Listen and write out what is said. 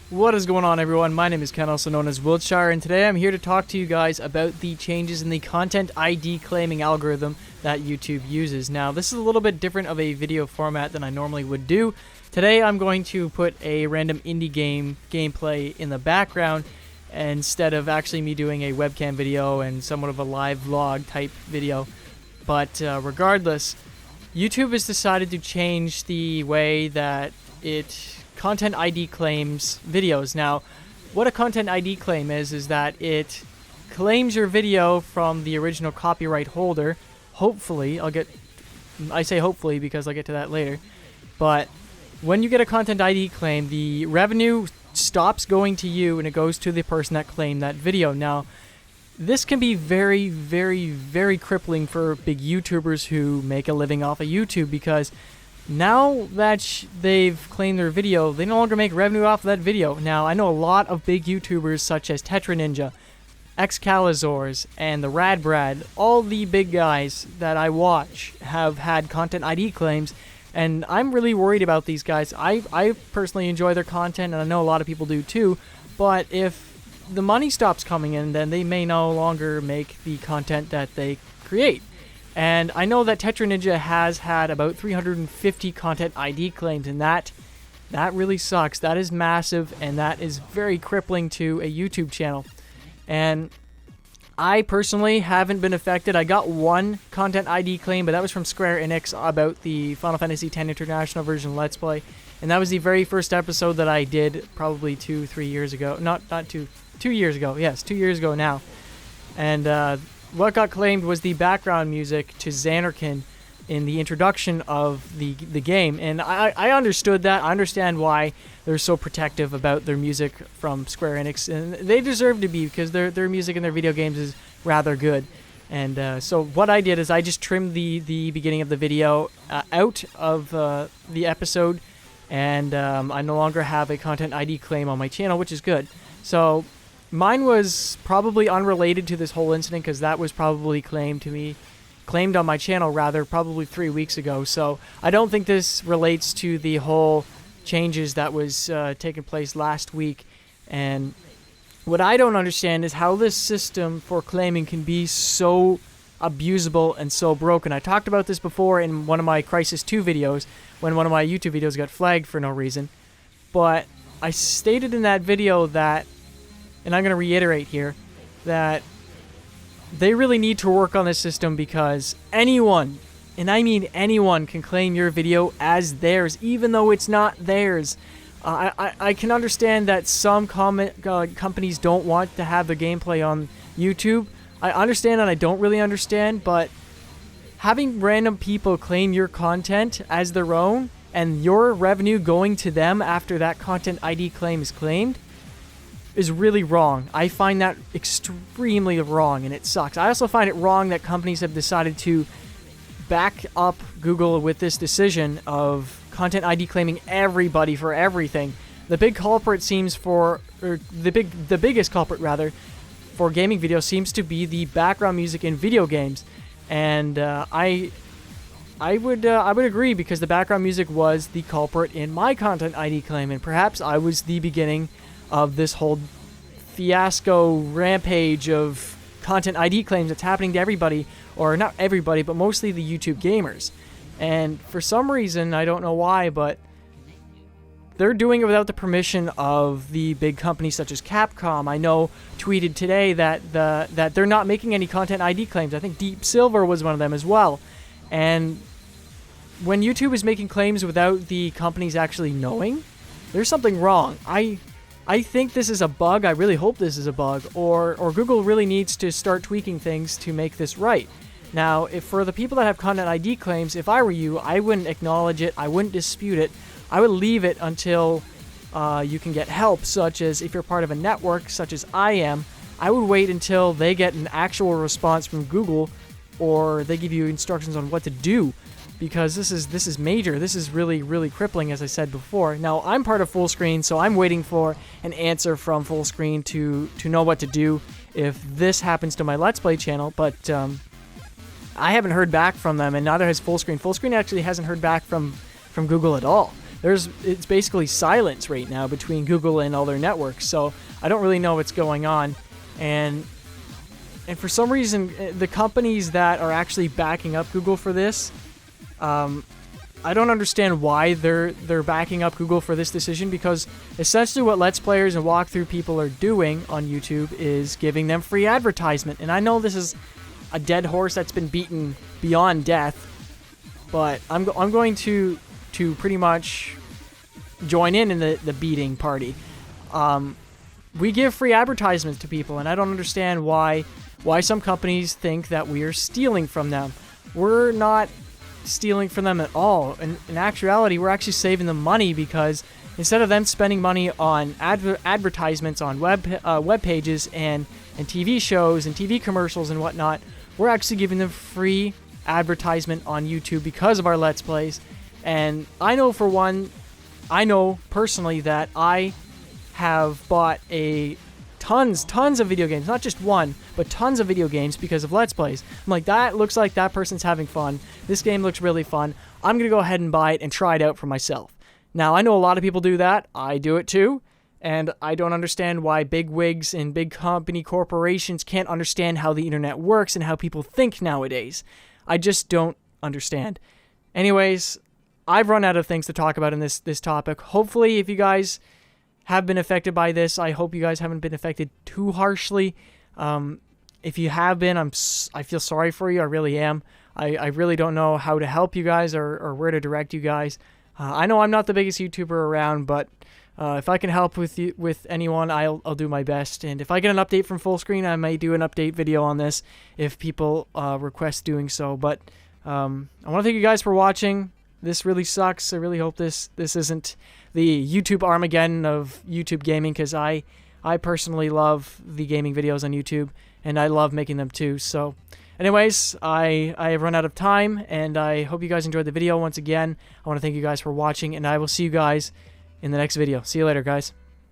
What is going on, everyone? My name is Ken, also known as Wiltshire, and today I'm here to talk to you guys about the changes in the content ID claiming algorithm that YouTube uses. Now, this is a little bit different of a video format than I normally would do. Today I'm going to put a random indie game gameplay in the background instead of actually me doing a webcam video and somewhat of a live vlog type video. But regardless, YouTube has decided to change the way that it content ID claims videos. Now, what a content ID claim is that it claims your video from the original copyright holder. Hopefully, I say hopefully because I'll get to that later. But when you get a content ID claim, the revenue stops going to you and it goes to the person that claimed that video. Now, this can be very, very, very crippling for big YouTubers who make a living off of YouTube, because now that they've claimed their video, they no longer make revenue off of that video. Now, I know a lot of big YouTubers such as Tetra Ninja, Excalizors, and the Rad Brad, all the big guys that I watch have had content ID claims, and I'm really worried about these guys. I personally enjoy their content, and I know a lot of people do too, but if the money stops coming in, then they may no longer make the content that they create. And I know that Tetra Ninja has had about 350 content ID claims, and that really sucks. That is massive, and that is very crippling to a YouTube channel. And I personally haven't been affected. I got one content ID claim, but that was from Square Enix about the Final Fantasy X International version Let's Play. And that was the very first episode that I did probably 2-3 years ago. Not 2 years ago. Yes, 2 years ago now. And what got claimed was the background music to Xanarkin in the introduction of the game. And I understood that. I understand why they're so protective about their music from Square Enix. And they deserve to be, because their music in their video games is rather good. And so what I did is I just trimmed the beginning of the video out of the episode. And I no longer have a content ID claim on my channel, which is good. So mine was probably unrelated to this whole incident, because that was probably claimed on my channel rather, probably 3 weeks ago. So I don't think this relates to the whole changes that was taking place last week. And what I don't understand is how this system for claiming can be so abusable and so broken. I talked about this before in one of my Crisis 2 videos, when one of my YouTube videos got flagged for no reason. But I stated in that video that, and I'm going to reiterate here, that they really need to work on this system, because anyone, and I mean anyone, can claim your video as theirs, even though it's not theirs. I can understand that some companies don't want to have their gameplay on YouTube. I understand and I don't really understand, but having random people claim your content as their own, and your revenue going to them after that content ID claim is claimed, is really wrong. I find that extremely wrong, and it sucks. I also find it wrong that companies have decided to back up Google with this decision of content ID claiming everybody for everything. The big culprit the biggest culprit rather, for gaming videos seems to be the background music in video games, and I would agree, because the background music was the culprit in my content ID claim, and perhaps I was the beginning of this whole fiasco rampage of content ID claims that's happening to everybody, or not everybody, but mostly the YouTube gamers. And for some reason, I don't know why, but they're doing it without the permission of the big companies such as Capcom. I know tweeted today that they're not making any content ID claims. I think Deep Silver was one of them as well. And when YouTube is making claims without the companies actually knowing, there's something wrong. I think this is a bug. I really hope this is a bug, or Google really needs to start tweaking things to make this right. Now, if for the people that have content ID claims, if I were you, I wouldn't acknowledge it. I wouldn't dispute it. I would leave it until you can get help, such as if you're part of a network, such as I am. I would wait until they get an actual response from Google, or they give you instructions on what to do, because this is major. This is really, really crippling, as I said before. Now, I'm part of Fullscreen, so I'm waiting for an answer from Fullscreen to know what to do if this happens to my Let's Play channel, but I haven't heard back from them, and neither has Fullscreen. Fullscreen actually hasn't heard back from Google at all. it's basically silence right now between Google and all their networks. So I don't really know what's going on, and for some reason, the companies that are actually backing up Google for this, I don't understand why they're backing up Google for this decision, because essentially what Let's Players and walkthrough people are doing on YouTube is giving them free advertisement. And I know this is a dead horse that's been beaten beyond death, but I'm going to pretty much join in the beating party. We give free advertisements to people, and I don't understand why some companies think that we are stealing from them. We're not stealing from them at all. In actuality, we're actually saving them money, because instead of them spending money on advertisements on web pages and TV shows and TV commercials and whatnot, we're actually giving them free advertisement on YouTube because of our Let's Plays. And I know, for one, I know personally that I have bought tons of video games, not just one, but tons of video games because of Let's Plays. I'm like, that looks like that person's having fun. This game looks really fun. I'm going to go ahead and buy it and try it out for myself. Now, I know a lot of people do that. I do it too. And I don't understand why big wigs and big company corporations can't understand how the internet works and how people think nowadays. I just don't understand. Anyways, I've run out of things to talk about in this topic. Hopefully, if you guys have been affected by this, I hope you guys haven't been affected too harshly. If you have been, I feel sorry for you. I really am. I really don't know how to help you guys or where to direct you guys. I know I'm not the biggest YouTuber around, but if I can help with anyone, I'll do my best. And if I get an update from Fullscreen, I may do an update video on this if people request doing so. But I want to thank you guys for watching. This really sucks. I really hope this isn't the YouTube Armageddon of YouTube gaming, because I personally love the gaming videos on YouTube, and I love making them too. So anyways, I have run out of time, and I hope you guys enjoyed the video once again. I want to thank you guys for watching, and I will see you guys in the next video. See you later, guys.